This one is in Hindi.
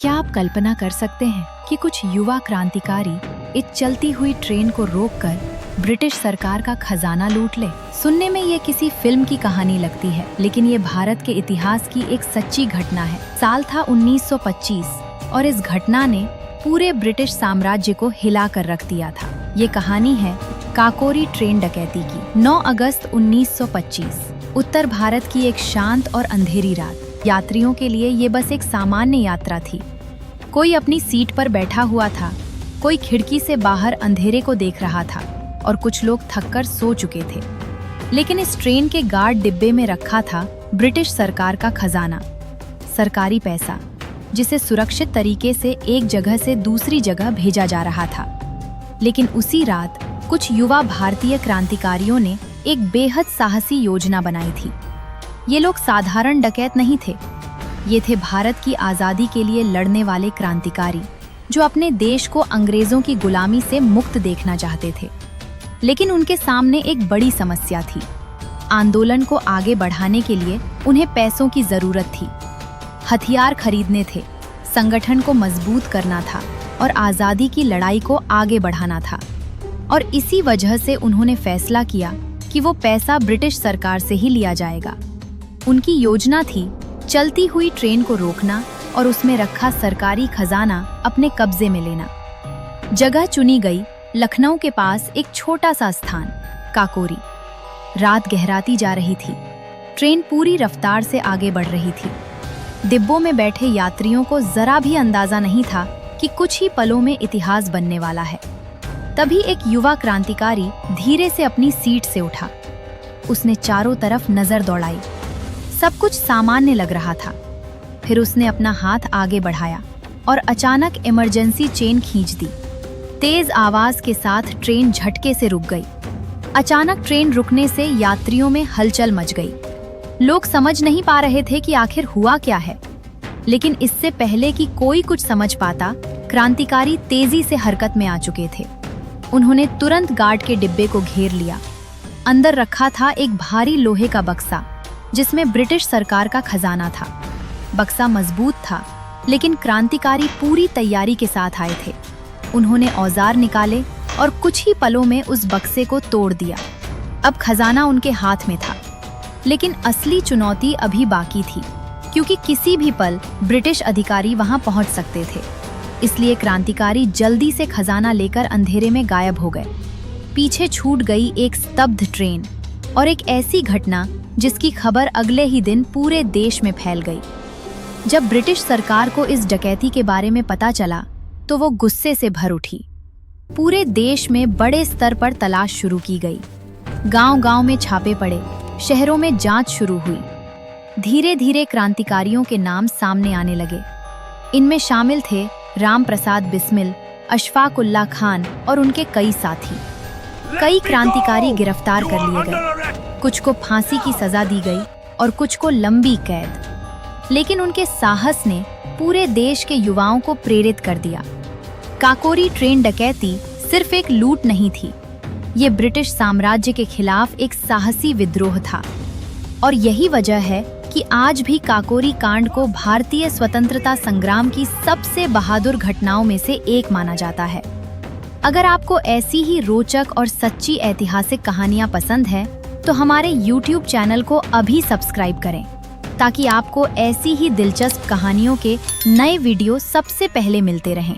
क्या आप कल्पना कर सकते हैं कि कुछ युवा क्रांतिकारी इस चलती हुई ट्रेन को रोककर ब्रिटिश सरकार का खजाना लूट ले? सुनने में ये किसी फिल्म की कहानी लगती है, लेकिन ये भारत के इतिहास की एक सच्ची घटना है। साल था 1925 और इस घटना ने पूरे ब्रिटिश साम्राज्य को हिला कर रख दिया था। ये कहानी है काकोरी ट्रेन डकैती की। 9 अगस्त 1925 उत्तर भारत की एक शांत और अंधेरी रात। यात्रियों के लिए ये बस एक सामान्य यात्रा थी। कोई अपनी सीट पर बैठा हुआ था, कोई खिड़की से बाहर अंधेरे को देख रहा था और कुछ लोग थककर सो चुके थे। लेकिन इस ट्रेन के गार्ड डिब्बे में रखा था ब्रिटिश सरकार का खजाना, सरकारी पैसा, जिसे सुरक्षित तरीके से एक जगह से दूसरी जगह भेजा जा रहा था। लेकिन उसी रात कुछ युवा भारतीय क्रांतिकारियों ने एक बेहद साहसी योजना बनाई थी। ये लोग साधारण डकैत नहीं थे, ये थे भारत की आज़ादी के लिए लड़ने वाले क्रांतिकारी, जो अपने देश को अंग्रेजों की गुलामी से मुक्त देखना चाहते थे। लेकिन उनके सामने एक बड़ी समस्या थी। आंदोलन को आगे बढ़ाने के लिए उन्हें पैसों की जरूरत थी, हथियार खरीदने थे, संगठन को मजबूत करना था और आज़ादी की लड़ाई को आगे बढ़ाना था। और इसी वजह से उन्होंने फैसला किया कि वो पैसा ब्रिटिश सरकार से ही लिया जाएगा। उनकी योजना थी चलती हुई ट्रेन को रोकना और उसमें रखा सरकारी खजाना अपने कब्जे में लेना। जगह चुनी गई लखनऊ के पास एक छोटा सा स्थान, काकोरी। रात गहराती जा रही थी, ट्रेन पूरी रफ्तार से आगे बढ़ रही थी। डिब्बों में बैठे यात्रियों को जरा भी अंदाजा नहीं था कि कुछ ही पलों में इतिहास बनने वाला है। तभी एक युवा क्रांतिकारी धीरे से अपनी सीट से उठा। उसने चारों तरफ नजर दौड़ाई। सब कुछ सामान्य लग रहा था। फिर उसने अपना हाथ आगे बढ़ाया और अचानक इमरजेंसी चेन खींच दी। तेज आवाज के साथ ट्रेन झटके से रुक गई। अचानक ट्रेन रुकने से यात्रियों में हलचल मच गई। लोग समझ नहीं पा रहे थे कि आखिर हुआ क्या है। लेकिन इससे पहले कि कोई कुछ समझ पाता, क्रांतिकारी तेजी से हरकत में आ चुके थे। उन्होंने तुरंत गार्ड के डिब्बे को घेर लिया। अंदर रखा था एक भारी लोहे का बक्सा, जिसमें ब्रिटिश सरकार का खजाना था। बक्सा मजबूत था, लेकिन क्रांतिकारी पूरी तैयारी के साथ आए थे। उन्होंने औजार निकाले और कुछ ही पलों में उस बक्से को तोड़ दिया। अब खजाना उनके हाथ में था। लेकिन असली चुनौती अभी बाकी थी, क्योंकि किसी भी पल ब्रिटिश अधिकारी वहां पहुंच सकते थे। इसलिए क्रांतिकारी जल्दी से खजाना लेकर अंधेरे में गायब हो गए। पीछे छूट गई एक स्तब्ध ट्रेन और एक ऐसी घटना जिसकी खबर अगले ही दिन पूरे देश में फैल गई। जब ब्रिटिश सरकार को इस डकैती के बारे में पता चला, तो वो गुस्से से भर उठी। पूरे देश में बड़े स्तर पर तलाश शुरू की गई। गांव-गांव में छापे पड़े, शहरों में जांच शुरू हुई। धीरे धीरे क्रांतिकारियों के नाम सामने आने लगे। इनमें शामिल थे राम प्रसाद बिस्मिल, अशफाक उल्लाह खान और उनके कई साथी। कई क्रांतिकारी गिरफ्तार कर लिए गए, कुछ को फांसी की सजा दी गई और कुछ को लंबी कैद। लेकिन उनके साहस ने पूरे देश के युवाओं को प्रेरित कर दिया। काकोरी ट्रेन डकैती सिर्फ एक लूट नहीं थी, ये ब्रिटिश साम्राज्य के खिलाफ एक साहसी विद्रोह था। और यही वजह है कि आज भी काकोरी कांड को भारतीय स्वतंत्रता संग्राम की सबसे बहादुर घटनाओं में से एक माना जाता है। अगर आपको ऐसी ही रोचक और सच्ची ऐतिहासिक कहानियां पसंद हैं, तो हमारे YouTube चैनल को अभी सब्सक्राइब करें, ताकि आपको ऐसी ही दिलचस्प कहानियों के नए वीडियो सबसे पहले मिलते रहें।